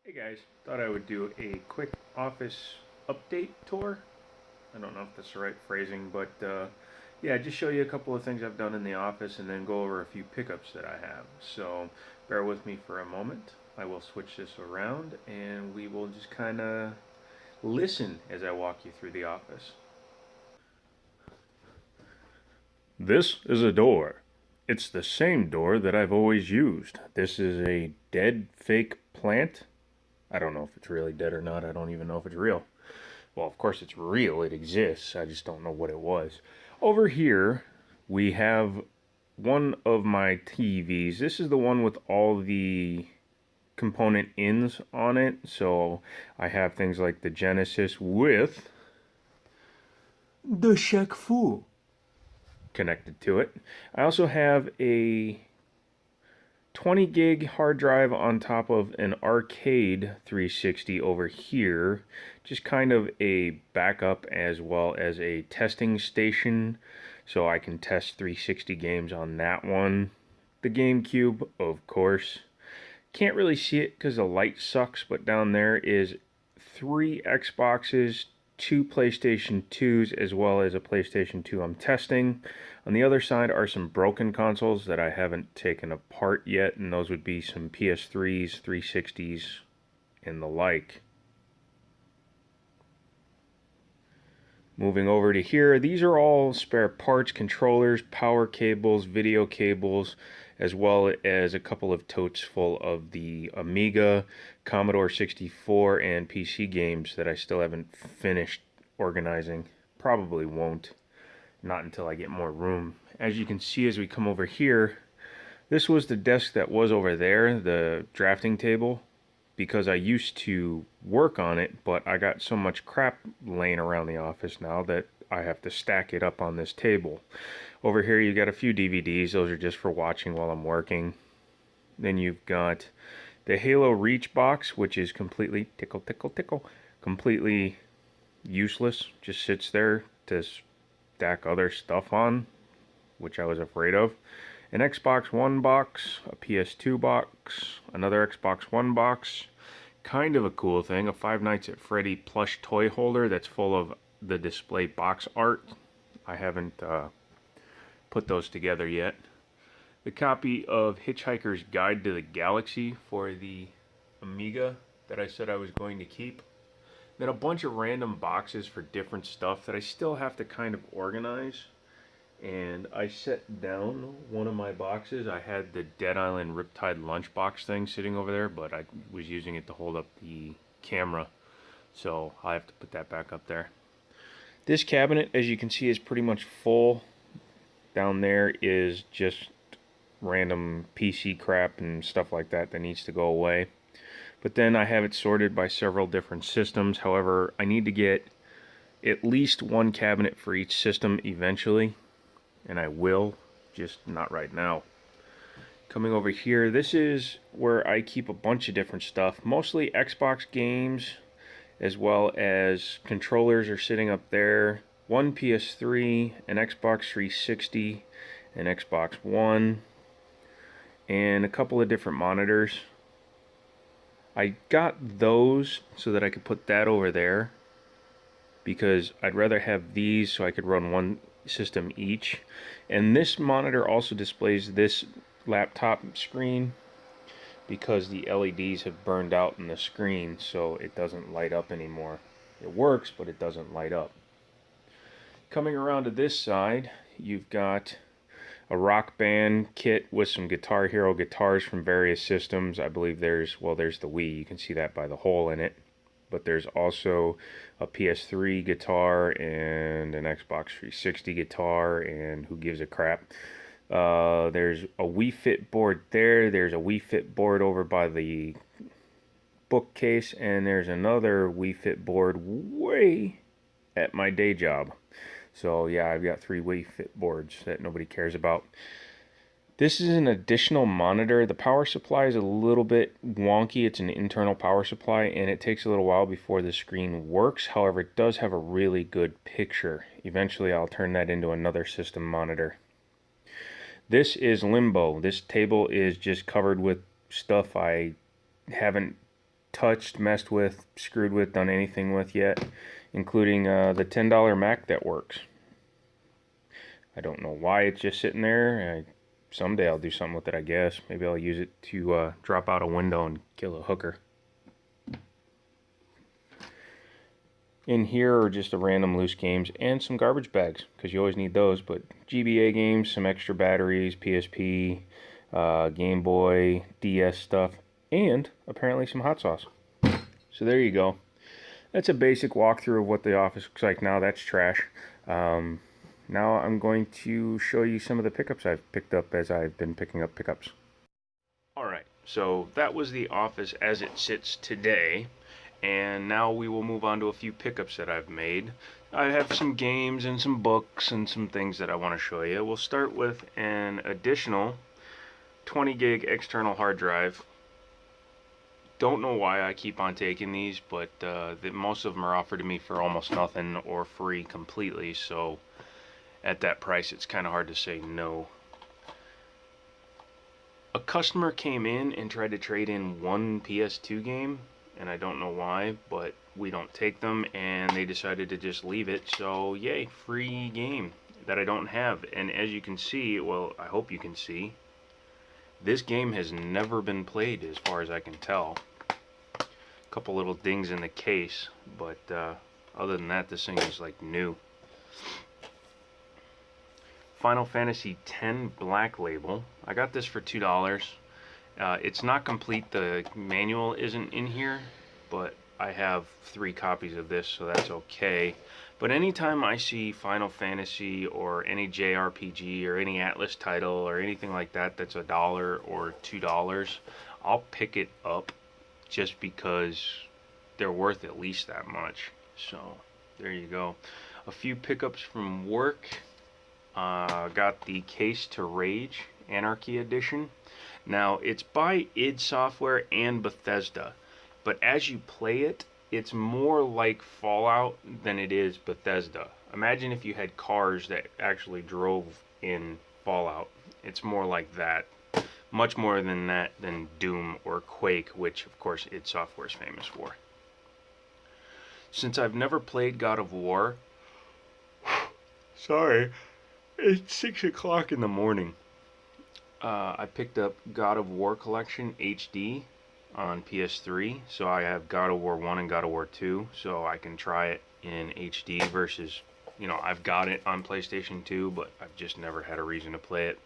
Hey guys, thought I would do a quick office update tour. I don't know if that's the right phrasing, but yeah, just show you a couple of things I've done in the office and then go over a few pickups that I have. So bear with me for a moment. I will switch this around and we will just kind of listen as I walk you through the office. This is a door. It's the same door that I've always used. This is a dead fake plant. I don't know if it's really dead or not. I don't even know if it's real. Well, of course it's real. It exists. I just don't know what it was. Over here, we have one of my TVs. This is the one with all the component ins on it. So I have things like the Genesis with the Shaq Fu connected to it. I also have a 20 gig hard drive on top of an arcade 360 over here, just kind of a backup as well as a testing station, so I can test 360 games on that one. The GameCube, of course. Can't really see it because the light sucks, but down there is 3 Xboxes, 2 PlayStation 2s, as well as a PlayStation 2 I'm testing. On the other side are some broken consoles that I haven't taken apart yet, and those would be some PS3s, 360s, and the like. Moving over to here, these are all spare parts, controllers, power cables, video cables, as well as a couple of totes full of the Amiga, Commodore 64, and PC games that I still haven't finished organizing. Probably won't, not until I get more room. As you can see as we come over here, this was the desk that was over there, the drafting table, because I used to work on it, but I got so much crap laying around the office now that I have to stack it up on this table. Over here you got a few DVDs, those are just for watching while I'm working. Then you've got the Halo Reach box, which is completely completely useless, just sits there to stack other stuff on, which I was afraid of. An Xbox One box, a PS2 box, another Xbox One box. Kind of a cool thing, a Five Nights at Freddy plush toy holder that's full of the display box art. I haven't put those together yet. The copy of Hitchhiker's Guide to the Galaxy for the Amiga that I said I was going to keep. Then a bunch of random boxes for different stuff that I still have to kind of organize. And I set down one of my boxes. I had the Dead Island Riptide lunchbox thing sitting over there, but I was using it to hold up the camera, so I have to put that back up there. This cabinet, as you can see, is pretty much full. Down there is just random PC crap and stuff like that that needs to go away. But then I have it sorted by several different systems. However, I need to get at least one cabinet for each system eventually, and I will, just not right now. Coming over here, this is where I keep a bunch of different stuff, mostly Xbox games, as well as controllers are sitting up there, one PS3, an Xbox 360, an Xbox One, and a couple of different monitors. I got those so that I could put that over there, because I'd rather have these so I could run one system each. And this monitor also displays this laptop screen because the LEDs have burned out in the screen, so it doesn't light up anymore. It works, but it doesn't light up. Coming around to this side, you've got a Rock Band kit with some Guitar Hero guitars from various systems. I believe there's the Wii, you can see that by the hole in it. But there's also a PS3 guitar and an Xbox 360 guitar, and who gives a crap. There's a Wii Fit board there. There's a Wii Fit board over by the bookcase, and there's another Wii Fit board way at my day job. So yeah, I've got 3 Wii Fit boards that nobody cares about. This is an additional monitor. The power supply is a little bit wonky. It's an internal power supply, and it takes a little while before the screen works. However, it does have a really good picture. Eventually, I'll turn that into another system monitor. This is Limbo. This table is just covered with stuff I haven't touched, messed with, screwed with, done anything with yet, including the $10 Mac that works. I don't know why it's just sitting there. Someday I'll do something with it, I guess. Maybe I'll use it to drop out a window and kill a hooker. In here are just the random loose games and some garbage bags, because you always need those, but GBA games, some extra batteries, PSP, Game Boy, DS stuff, and apparently some hot sauce. So there you go. That's a basic walkthrough of what the office looks like now. That's trash. Now I'm going to show you some of the pickups I've picked up as I've been picking up pickups. Alright, so that was the office as it sits today. And now we will move on to a few pickups that I've made. I have some games and some books and some things that I want to show you. We'll start with an additional 20 gig external hard drive. Don't know why I keep on taking these, but most of them are offered to me for almost nothing or free completely, so at that price it's kind of hard to say no. A customer came in and tried to trade in one PS2 game, and I don't know why, but we don't take them, and they decided to just leave it. So yay, free game that I don't have. And as you can see, well, I hope you can see, this game has never been played as far as I can tell. A couple little dings in the case, but other than that, this thing is like new. Final Fantasy X Black Label. I got this for $2. It's not complete, the manual isn't in here, but I have 3 copies of this, so that's okay. But anytime I see Final Fantasy or any JRPG or any Atlas title or anything like that that's $1 or $2, I'll pick it up just because they're worth at least that much. So there you go. A few pickups from work. Got the Case to Rage Anarchy Edition. Now, it's by id Software and Bethesda, but as you play it, it's more like Fallout than it is Bethesda. Imagine if you had cars that actually drove in Fallout. It's more like that. Much more than that than Doom or Quake, which of course id Software is famous for. Since I've never played God of War, sorry, it's 6 o'clock in the morning. I picked up God of War Collection HD on PS3, so I have God of War 1 and God of War 2, so I can try it in HD versus, I've got it on PlayStation 2, but I've just never had a reason to play it.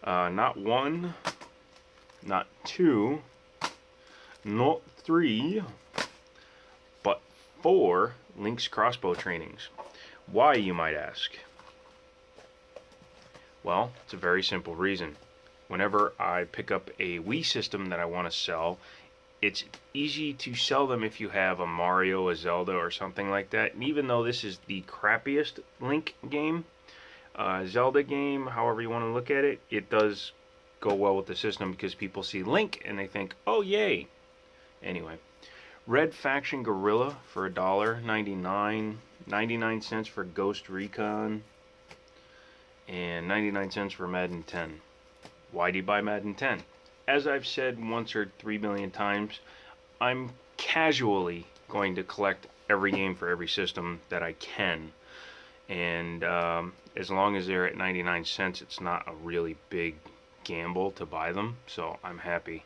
Not 1, not 2, not 3, but 4 Link's crossbow trainings. Why, you might ask? Well, it's a very simple reason. Whenever I pick up a Wii system that I want to sell, it's easy to sell them if you have a Mario, a Zelda, or something like that. And even though this is the crappiest Link game, Zelda game, however you want to look at it, it does go well with the system because people see Link and they think, oh yay. Anyway, Red Faction Gorilla for $1.99, 99 cents for Ghost Recon, and 99 cents for Madden 10. Why do you buy Madden 10? As I've said once or 3 million times, I'm casually going to collect every game for every system that I can. And as long as they're at 99 cents, it's not a really big gamble to buy them, so I'm happy.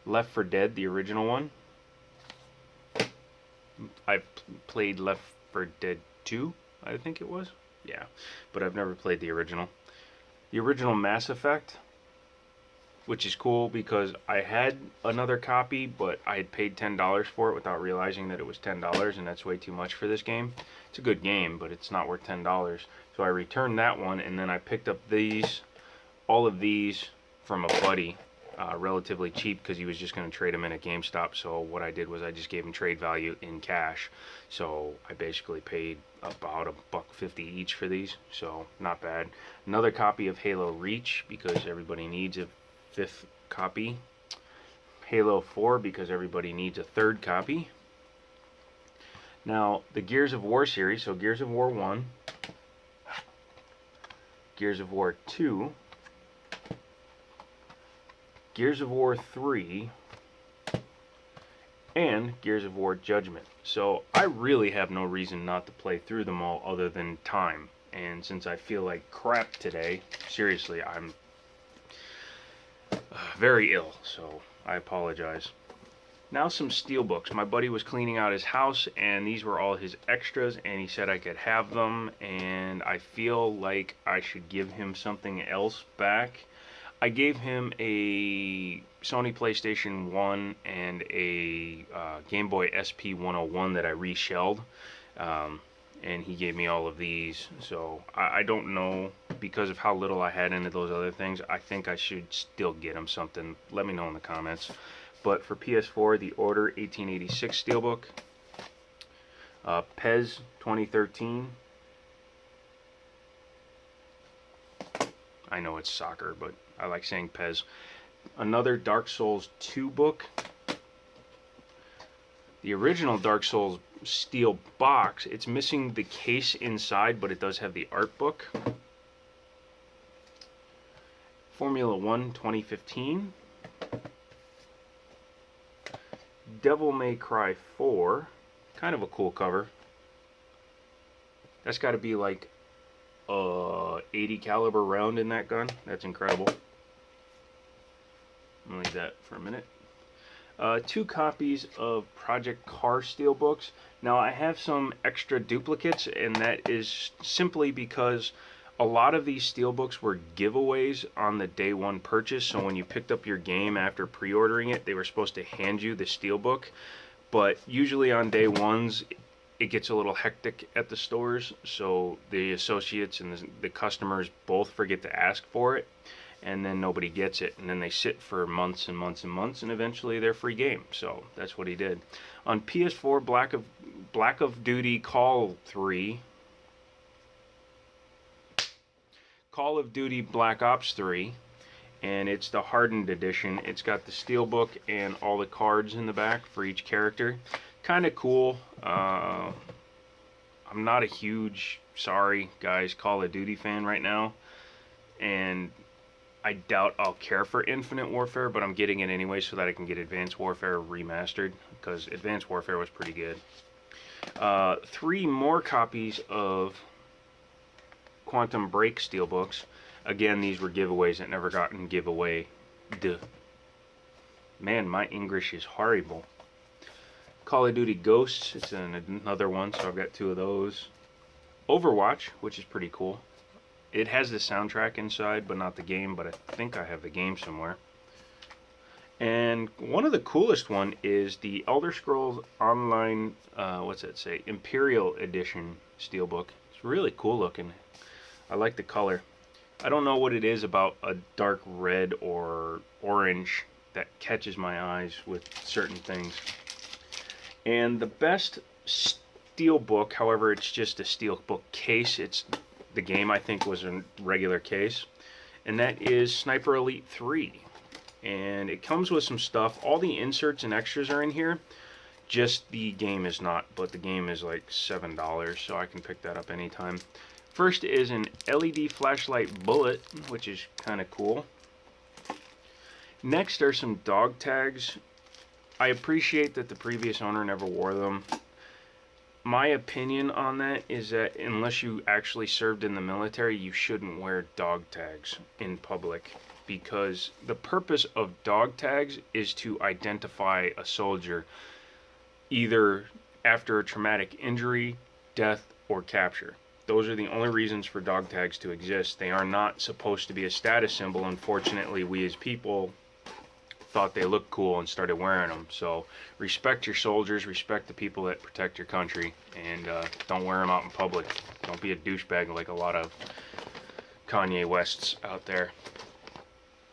Left 4 Dead, the original one. I've played Left 4 Dead 2, I think it was. Yeah, but I've never played the original. The original Mass Effect, which is cool because I had another copy, but I had paid $10 for it without realizing that it was $10, and that's way too much for this game. It's a good game, but it's not worth $10. So I returned that one, and then I picked up all of these from a buddy, relatively cheap because he was just going to trade them in at GameStop. So what I did was I just gave him trade value in cash. So I basically paid about $1.50 each for these, so not bad. Another copy of Halo Reach because everybody needs a 5th copy. Halo 4 because everybody needs a 3rd copy. Now the Gears of War series, so Gears of War 1, Gears of War 2, Gears of War 3, and Gears of War Judgment. So I really have no reason not to play through them all other than time. And since I feel like crap today, seriously, I'm very ill, so I apologize. Now some steelbooks. My buddy was cleaning out his house and these were all his extras and he said I could have them, and I feel like I should give him something else back. I gave him a Sony PlayStation 1 and a Game Boy SP 101 that I reshelled. And he gave me all of these. So I don't know, because of how little I had into those other things, I think I should still get him something. Let me know in the comments. But for PS4, the Order 1886 Steelbook, PES 2013. I know it's soccer, but I like saying PES. Another Dark Souls 2 book. The original Dark Souls steel box, it's missing the case inside, but it does have the art book. Formula 1 2015. Devil May Cry 4. Kind of a cool cover. That's got to be like 80 caliber round in that gun. That's incredible. I'm gonna leave that for a minute. 2 copies of Project Car steelbooks. Now I have some extra duplicates, and that is simply because a lot of these steelbooks were giveaways on the day one purchase. So when you picked up your game after pre-ordering it, they were supposed to hand you the steelbook. But usually on day ones, it gets a little hectic at the stores, so the associates and the customers both forget to ask for it, and then nobody gets it, and then they sit for months and months and months, and eventually they're free game. So that's what he did. On PS4, Black of Duty Call 3, Call of Duty Black Ops 3, and it's the hardened edition. It's got the steelbook and all the cards in the back for each character. Kind of cool. I'm not a huge, sorry guys, Call of Duty fan right now, and I doubt I'll care for Infinite Warfare, but I'm getting it anyway so that I can get Advanced Warfare remastered, because Advanced Warfare was pretty good. 3 more copies of Quantum Break steelbooks. Again, these were giveaways that never gotten giveaway. Duh. Man, my English is horrible. Call of Duty Ghosts, it's another one, so I've got 2 of those. Overwatch, which is pretty cool. It has the soundtrack inside, but not the game, but I think I have the game somewhere. And one of the coolest one is the Elder Scrolls Online, what's that say? Imperial Edition steelbook. It's really cool looking. I like the color. I don't know what it is about a dark red or orange that catches my eyes with certain things. And the best steelbook, however, it's just a steelbook case. It's the game, I think, was a regular case, and that is Sniper Elite 3. And it comes with some stuff. All the inserts and extras are in here. Just the game is not, but the game is like $7, so I can pick that up anytime. First is an LED flashlight bullet, which is kind of cool. Next are some dog tags. I appreciate that the previous owner never wore them. My opinion on that is that unless you actually served in the military, you shouldn't wear dog tags in public, because the purpose of dog tags is to identify a soldier either after a traumatic injury, death, or capture. Those are the only reasons for dog tags to exist. They are not supposed to be a status symbol. Unfortunately, we as people thought they looked cool and started wearing them. So respect your soldiers, respect the people that protect your country, and don't wear them out in public. Don't be a douchebag like a lot of Kanye Wests out there.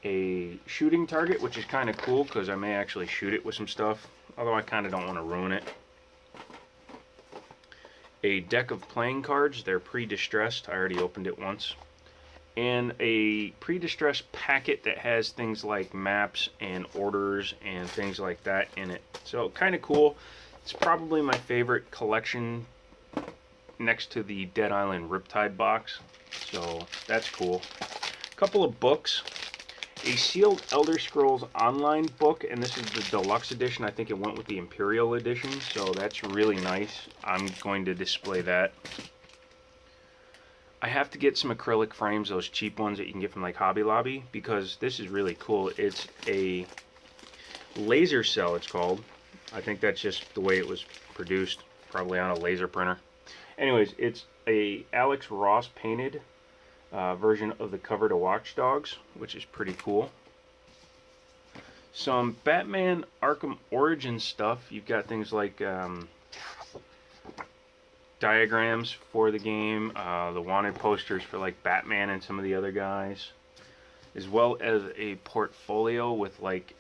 A shooting target, which is kind of cool because I may actually shoot it with some stuff, although I kind of don't want to ruin it. A deck of playing cards. They're pre-distressed. I already opened it once. And a pre-distressed packet that has things like maps and orders and things like that in it. So kind of cool. It's probably my favorite collection next to the Dead Island Riptide box. So that's cool. A couple of books. a sealed Elder Scrolls Online book, and this is the deluxe edition. I think it went with the Imperial edition, so that's really nice. I'm going to display that. I have to get some acrylic frames, those cheap ones that you can get from like Hobby Lobby, because this is really cool. It's a laser cell, it's called. I think that's just the way it was produced, probably on a laser printer. Anyways, it's a Alex Ross painted version of the cover to Watch Dogs, which is pretty cool. Some Batman Arkham Origins stuff. You've got things like diagrams for the game, the wanted posters for like Batman and some of the other guys, as well as a portfolio with like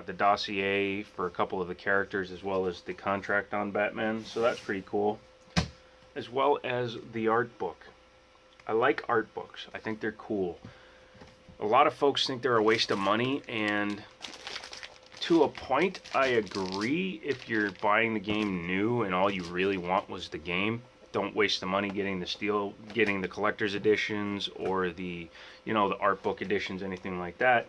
the dossier for a couple of the characters, as well as the contract on Batman. So that's pretty cool. As well as the art book. I like art books. I think they're cool. A lot of folks think they're a waste of money, and to a point, I agree. If you're buying the game new and all you really want was the game, don't waste the money getting the collector's editions or the art book editions, anything like that.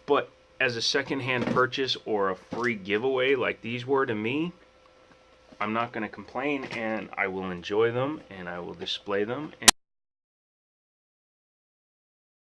But as a secondhand purchase or a free giveaway like these were to me, I'm not going to complain, and I will enjoy them and I will display them. And